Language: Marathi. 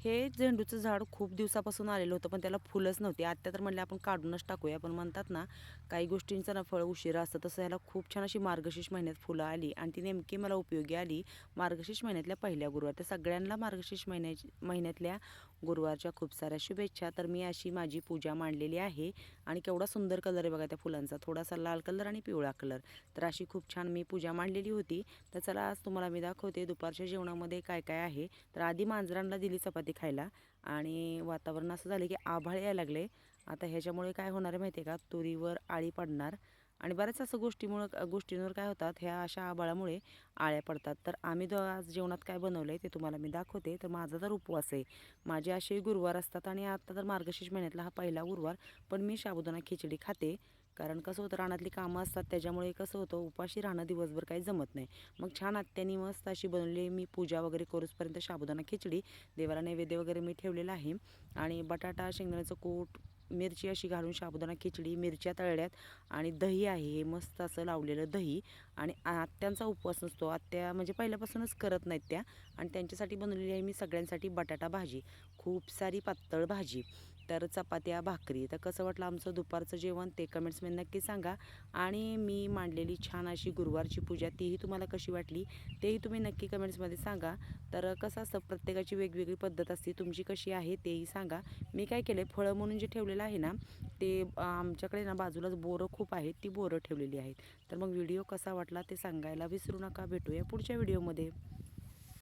हे झेंडूचं झाड खूप दिवसापासून आलेलं होतं, पण त्याला फुलंच नव्हती. आत्या तर म्हणल्या आपण काढूनच टाकूया, पण म्हणतात ना काही गोष्टींचं ना फळ उशिरा असतं, तसं ह्याला खूप छान अशी मार्गशीर्ष महिन्यात फुलं आली आणि ती नेमकी मला उपयोगी आली मार्गशीर्ष महिन्यातल्या पहिल्या गुरुवार. तर सगळ्यांना मार्गशीर्ष महिन्यातल्या गुरुवारच्या खूप साऱ्या शुभेच्छा. तर मी अशी माझी पूजा मांडलेली आहे आणि केवढा सुंदर कलर आहे बघा त्या फुलांचा, थोडासा लाल कलर आणि पिवळा कलर. तर अशी खूप छान मी पूजा मांडलेली होती. तर चला आज तुम्हाला मी दाखवते दुपारच्या जेवणामध्ये काय काय आहे. तर आधी मांजरांना दिली चपाती खायला आणि वातावरण असं झालं की आभाळ यायला लागले. आता ह्याच्यामुळे काय होणार आहे माहिती आहे का, तुरीवर आळी पडणार आणि बऱ्याच असं गोष्टींवर काय होतात, ह्या अशा आभाळामुळे आळ्या पडतात. तर आम्ही आज जेवणात काय बनवलं आहे ते तुम्हाला मी दाखवते. तर माझा तर उपवास आहे, माझे असे गुरुवार असतात आणि आता तर मार्गशीर्ष महिन्यातला हा पहिला गुरुवार, पण मी साबुदाणा खिचडी खाते. कारण कसं होतं, रानातली कामं असतात त्याच्यामुळे कसं होतं, उपाशी राहणं दिवसभर काही जमत नाही. मग छान आत्यानी मस्त अशी बनवली, मी पूजा वगैरे करूसपर्यंत साबुदाणा खिचडी, देवाला नैवेद्य वगैरे मी ठेवलेला आहे आणि बटाटा शेंगदाण्याचं कूट मिरची अशी घालून साबुदाणा खिचडी, मिरच्या तळल्यात आणि दही आहे, हे मस्त असं लावलेलं दही. आणि आत्यांचा उपवास नसतो, आत्या म्हणजे पहिल्यापासूनच करत नाहीत त्या, आणि त्यांच्यासाठी बनवलेली आहे मी सगळ्यांसाठी बटाटा भाजी, खूप सारी पातळ भाजी, तर चपात्या भाकरी. तर कसं वाटलं आमचं दुपारचं जेवण ते कमेंट्समध्ये नक्की सांगा. आणि मी मांडलेली छान अशी गुरुवारची पूजा तीही तुम्हाला कशी वाटली तेही तुम्ही नक्की कमेंट्समध्ये सांगा. तर कसं असतं, प्रत्येकाची वेगवेगळी पद्धत असते, तुमची कशी आहे तेही सांगा. मी काय केलं आहे, फळं म्हणून जे ठेवलेलं आहे ना, ते आमच्याकडे ना बाजूलाच बोरं खूप आहेत, ती बोरं ठेवलेली आहेत. तर मग व्हिडिओ कसा वाटला ते सांगायला विसरू नका. भेटूया पुढच्या व्हिडिओमध्ये.